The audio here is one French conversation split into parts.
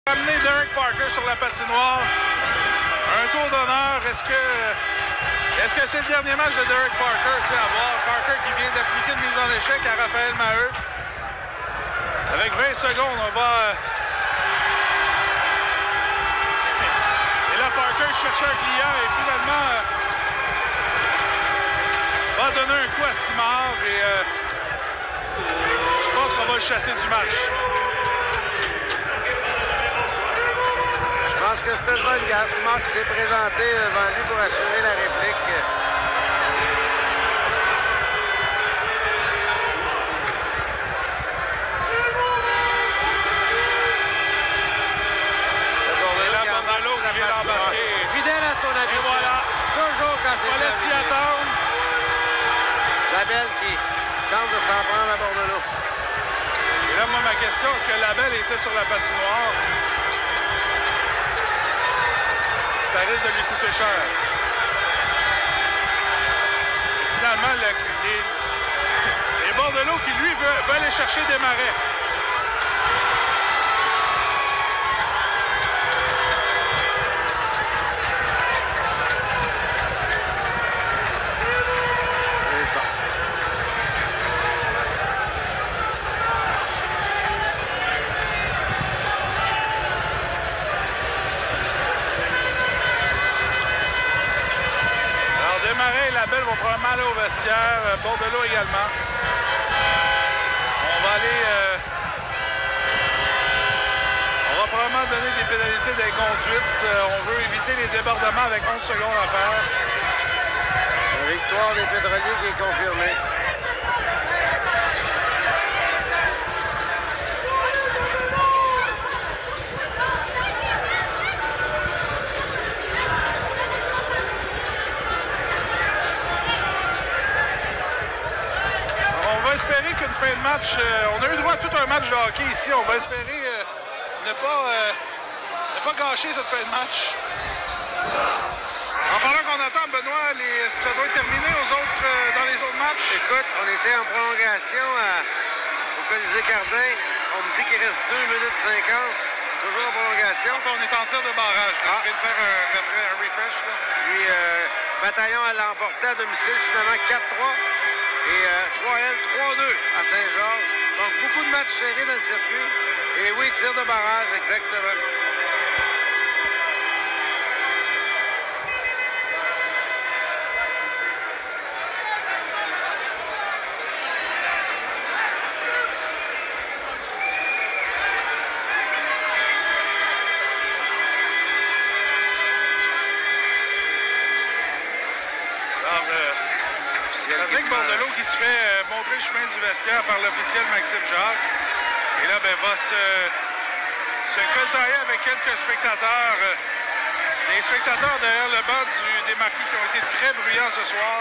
Amener Derek Parker sur la patinoire. Un tour d'honneur. Est-ce que c'est le dernier match de Derek Parker? C'est à voir. Parker qui vient d'appliquer une mise en échec à Raphaël Maheu. Avec 20 secondes, on va... Et là, Parker cherchait un client et finalement va donner un coup à Simard et je pense qu'on va le chasser du match. Je pense que c'était le bon gars. Simard qui s'est présenté devant lui pour assurer la réplique. Fidèle à son habitude. Et voilà. Toujours quand c'est Fallait s'y attendre. Labelle qui tente de s'en prendre à Bordelot. Et là, moi, ma question, est-ce que Labelle était sur la patinoire? Ça risque de lui coûter cher. Finalement, les Bordelot qui, lui, veut aller chercher des marais. Labelle va probablement aller au vestiaire, Bordelot également. On va aller... on va probablement donner des pénalités d'inconduite. On veut éviter les débordements avec 11 secondes à faire. La victoire des Pétroliers qui est confirmée. On va espérer qu'une fin de match... on a eu droit à tout un match de hockey ici. On va espérer ne pas gâcher cette fin de match. En parlant qu'on attend, Benoît, ça doit être terminé dans les autres matchs. Écoute, on était en prolongation au Colisée Cardin. On me dit qu'il reste 2 minutes 50. Toujours en prolongation. Enfin, on est en tir de barrage. Je viens de faire un refresh. Là. Puis, Bataillon a l'emporté à domicile, finalement 4-3. Et 3L, 3-2 à Saint-Georges. Donc, beaucoup de matchs serrés dans le circuit. Et oui, tir de barrage, exactement. Avec Bordelot qui se fait montrer le chemin du vestiaire par l'officiel Maxime Jacques. Et là, ben, va se coltailler avec quelques spectateurs. Les spectateurs derrière le banc des Marquis qui ont été très bruyants ce soir.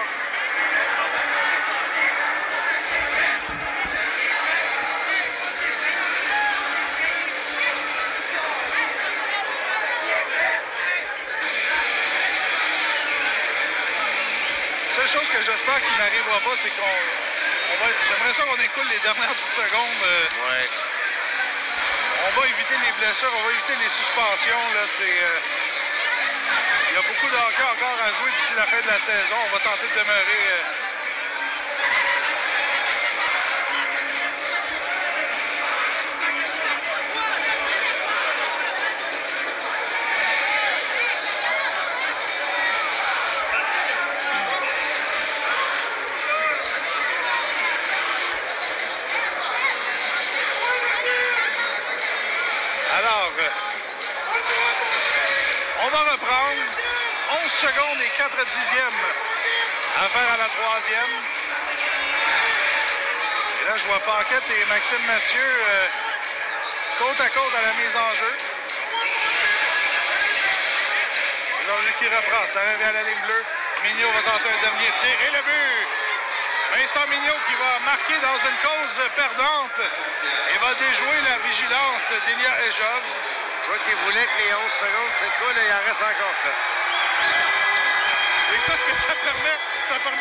La seule chose que j'espère qu'il n'arrivera pas, c'est j'aimerais ça qu'on écoule les dernières 10 secondes. Ouais. On va éviter les blessures, on va éviter les suspensions. Là, il y a beaucoup de hockey encore à jouer d'ici la fin de la saison. On va tenter de demeurer... Alors, on va reprendre 11 secondes et 4 dixièmes à faire à la troisième. Et là, je vois Paquette et Maxime Mathieu côte à côte à la mise en jeu. Aujourd'hui qui reprend, ça revient à la ligne bleue. Mignot va tenter un dernier tir et le but! Vincent Mignot qui va marquer dans une cause perdante et va déjouer la vigilance d'Elia Ejov. Je vois qu'il voulait que les 11 secondes s'écoulent et il en reste encore 7. Et ça, ce que ça permet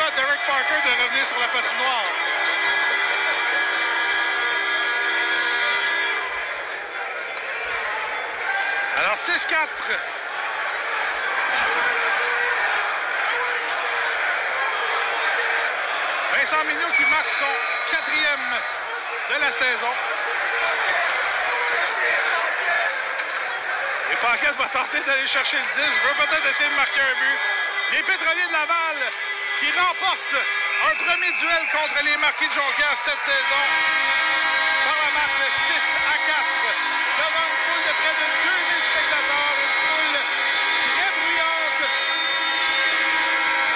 à Derek Parker de revenir sur la patinoire. Alors, 6-4. Vincent Mignot qui marque son 4e de la saison. Et Paquette va tenter d'aller chercher le 10. Veut peut-être essayer de marquer un but. Les Pétroliers de Laval qui remportent un premier duel contre les Marquis de Jonquière cette saison par la marque de 6-4 devant une foule de près de 2000 spectateurs, une foule très bruyante,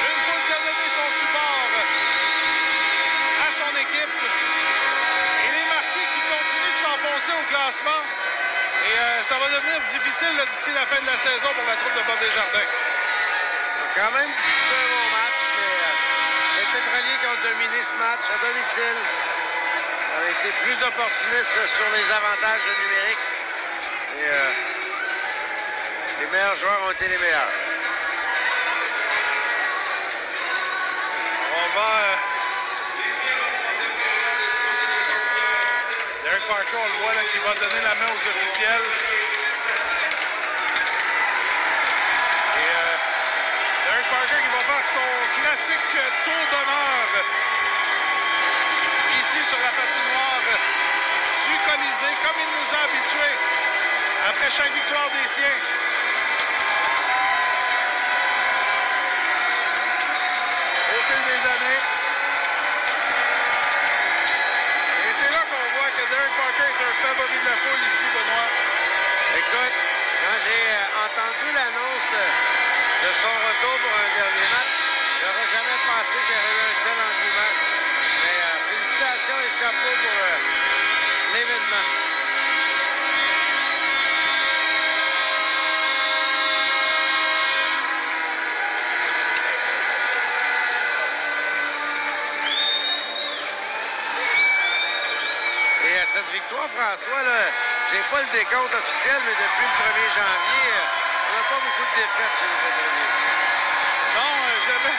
une foule qui a donné son support à son équipe et les Marquis qui continuent de s'enfoncer au classement et ça va devenir difficile d'ici la fin de la saison pour la troupe de Bob Desjardins. Quand même, c'est un bon match, mais les Pétroliers qui ont dominé ce match à domicile ont été plus opportunistes sur les avantages numériques. Et les meilleurs joueurs ont été les meilleurs. On va... Derek Parker, on le voit là, qui va donner la main aux officiels. Derek Parker qui va faire son classique tour d'honneur ici sur la patinoire du Colisée, comme il nous a habitués après chaque victoire des siens. Au fil des années. Et c'est là qu'on voit que Derek Parker est un favori de la foule ici, Benoît. Écoute, quand j'ai entendu l'annonce de son retour pour un dernier match, j'aurais jamais pensé qu'il y aurait eu un tel engouement. Mais félicitations et chapeau pour l'événement. Et à cette victoire, François, là, j'ai pas le décompte officiel, mais depuis le 1er janvier, on n'a pas beaucoup de défaites chez les Pétroliers. Non, j'avais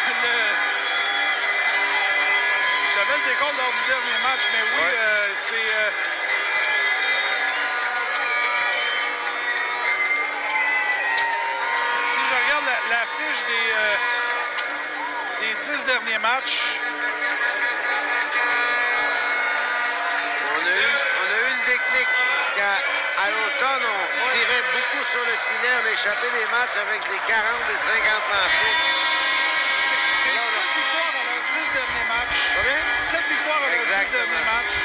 le décompte lors du dernier match, mais oui, ouais. c'est... si je regarde la fiche des 10 derniers matchs... On a eu le déclic, parce qu'à l'automne, on tirait beaucoup sur le filet, on a échappé des matchs avec des 40 et 50 lancés. C'est 7 victoires dans leurs 10 derniers matchs. Combien? 7 victoires dans leurs 10 derniers matchs.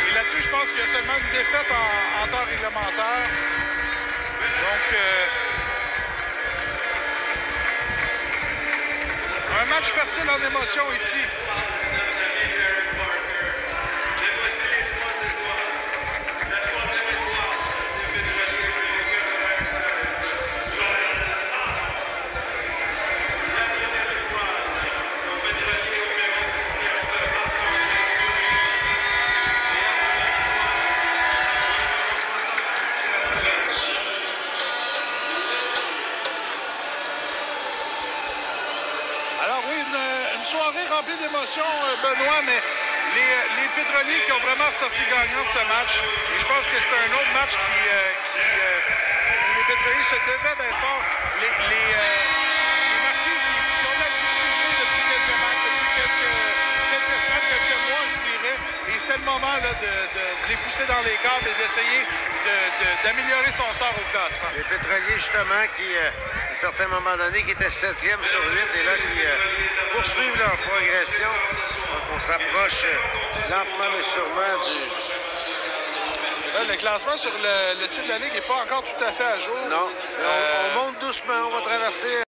Et là-dessus, je pense qu'il y a seulement une défaite en temps réglementaire. Donc, un match fertile en émotion ici. Rempli d'émotions, Benoît, mais les Pétroliers qui ont vraiment ressorti gagnants de ce match. Et je pense que c'est un autre match où les Pétroliers se devaient d'être forts. Les Marquis qui ont la difficulté depuis quelques matchs, depuis quelques semaines, quelques mois, je dirais. Et c'était le moment là, de les pousser dans les cadres et d'essayer d'améliorer son sort au classement. Les Pétroliers, justement, qui, à un certain moment donné, qui étaient 7e sur 8 et là, qui poursuivent leur progression. Donc, on s'approche lentement mais sûrement du... Le classement sur le site de la Ligue n'est pas encore tout à fait à jour. Non, on monte doucement, on va traverser...